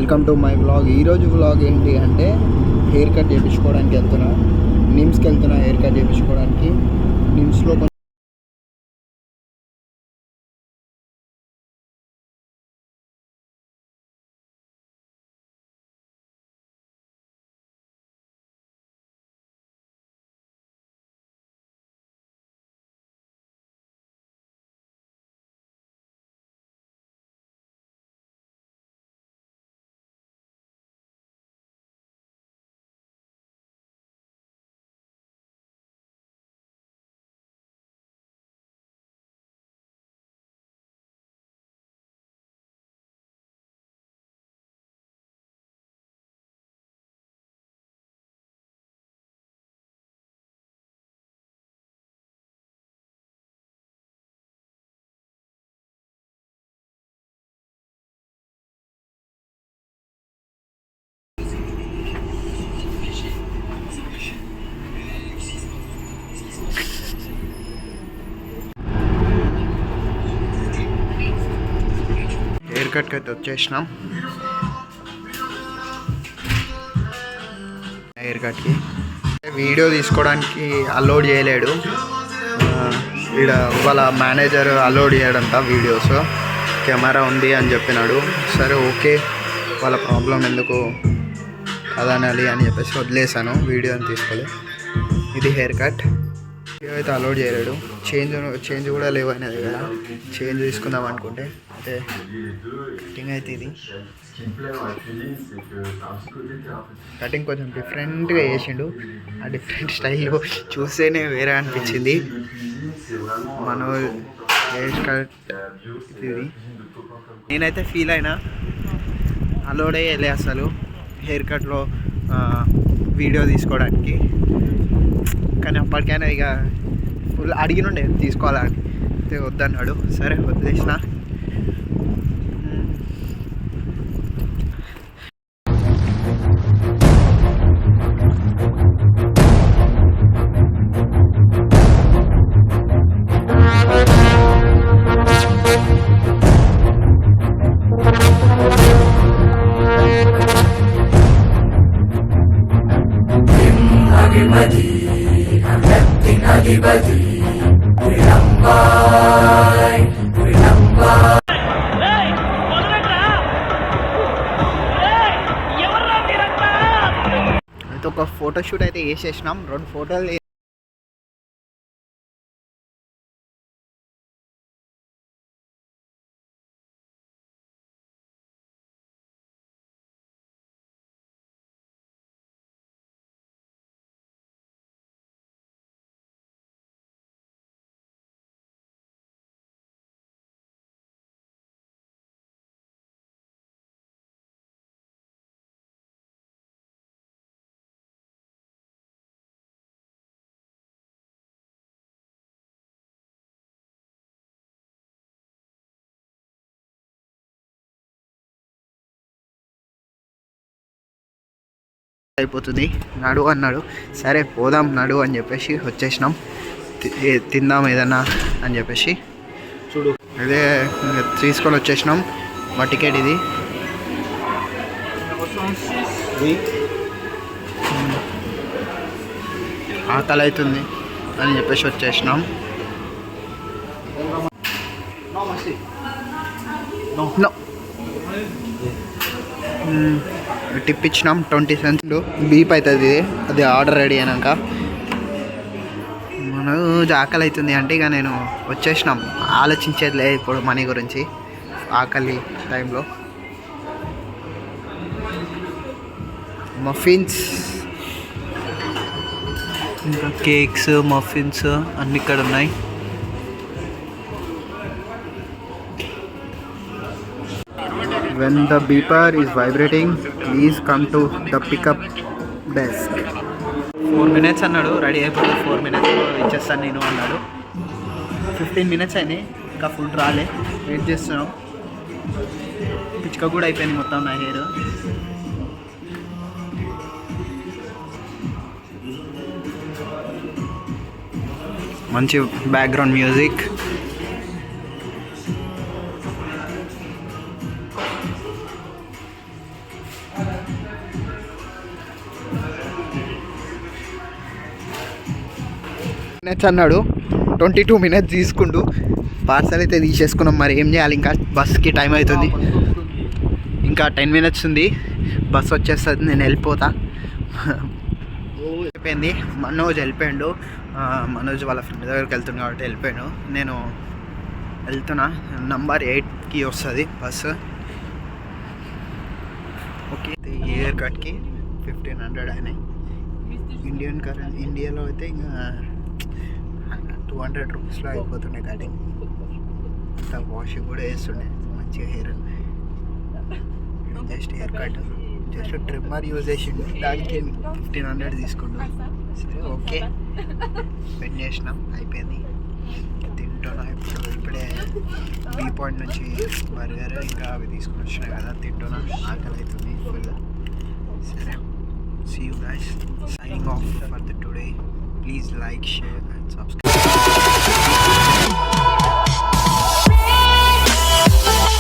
Welcome to my vlog. ఈరోజు vlog ఏంటి అంటే హెయిర్ కట్ చేయించుకోవడానికి వెళ్తున్నా. నిమ్స్కి వెళ్తున్నా హెయిర్ కట్ చేయించుకోవడానికి. నిమ్స్లో హెయిర్ కట్కి అయితే వచ్చేసినాం. హెయిర్ కట్కి వీడియో తీసుకోవడానికి అలోడ్ చేయలేడు. ఇక్కడ వాళ్ళ మేనేజర్ అలోడ్ చేయడంట వీడియోస్. కెమెరా ఉంది అని చెప్పినాడు. సరే ఓకే, వాళ్ళ ప్రాబ్లం ఎందుకు కదనాలి అని చెప్పేసి వదిలేసాను. వీడియో అని తీసుకోలేదు. ఇది హెయిర్ కట్. వీడియో అయితే అలోడ్ చేయలేడు. చేంజ్ కూడా లేవనేది కదా. చేంజ్ తీసుకుందాం అనుకుంటే అయితే కటింగ్ అయితే ఇది కటింగ్ కొంచెం డిఫరెంట్గా చేసిండు. ఆ డిఫరెంట్ స్టైల్లో చూస్తేనే వేరే అనిపించింది. మన హెయిర్ కట్ ఇది నేనైతే ఫీల్ అయినా. అలోడే వెళ్ళే అసలు హెయిర్ కట్లో వీడియో తీసుకోవడానికి. కానీ అప్పటికైనా ఇక ఫుల్ అడిగినుండే తీసుకోవాలని, అయితే వద్దన్నాడు. సరే వదిలేసిన. అయితే ఒక ఫోటోషూట్ అయితే వేసేసినాం. 2 ఫోటోలు అయిపోతుంది. నడు అన్నాడు. సరే పోదాం నడు అని చెప్పేసి వచ్చేసినాం. తిందాం ఏదన్నా అని చెప్పేసి చూడు అదే తీసుకొని వచ్చేసినాం. మా టికెట్ ఇది. ఆకలి అవుతుంది అని చెప్పేసి వచ్చేసినాం. టిప్ ఇచ్చినాం 20 cents. బీప్ అవుతుంది అది ఆర్డర్ రెడీ అయినాక. మనకు ఆకలి అవుతుంది అంటే ఇక నేను వచ్చేసినాం. ఆలోచించేదిలే ఇప్పుడు మనీ గురించి. ఆకలి టైంలో మఫిన్స్, ఇంకా కేక్స్, మఫిన్స్ అన్నీ ఇక్కడ ఉన్నాయి. When the beeper is vibrating, please come to the pickup desk. 4 minutes అన్నాడు. రెడీ అయిపోతే 4 minutes ఇచ్చేస్తాను నేను అన్నాడు. 15 minutes అయినాయి, ఇంకా ఫుడ్ రాలే. వెయిట్ చేస్తున్నాం. పిచ్చుక కూడా అయిపోయింది మొత్తం నా హెయిర్. మంచి బ్యాక్గ్రౌండ్ మ్యూజిక్. మినిట్స్ అన్నాడు, 22 మినిట్స్ తీసుకుంటూ పార్సల్ అయితే తీసేసుకున్నాం. మరి ఏం చేయాలి, ఇంకా బస్కి టైం అవుతుంది. ఇంకా 10 మినిట్స్ ఉంది, బస్ వచ్చేస్తుంది, నేను వెళ్ళిపోతా. అయిపోయింది. మనోజ్ వెళ్ళిపోయాడు. మనోజ్ వాళ్ళ ఫ్రెండ్ దగ్గరికి వెళ్తున్నాడు కాబట్టి వెళ్ళిపోయాను. నేను వెళ్తున్నా. నంబర్ 8కి వస్తుంది బస్సు. ఓకే, ఇయర్ కట్కి 1500 అయినాయి. ఇండియన్ కరెన్సీ ఇండియాలో అయితే ఇంకా 200 రూపీస్లో అయిపోతుండే కటింగ్. అంతా వాష్ కూడా వేస్తుండే మంచిగా hair. Just hair cut, just trimmer use చేసిండు, దానికి 1500 తీసుకుండు. సరే ఓకే, స్పెండ్ చేసినాం, అయిపోయింది. తింటున్నా ఇప్పుడే బీ పాయింట్ నుంచి బర్గర్ ఇంకా అవి తీసుకుని వచ్చినాయి కదా, తింటున్నా. ఆకలి అవుతుంది ఫుల్. సరే, see you guys, signing off for the today. Please like, share and subscribe.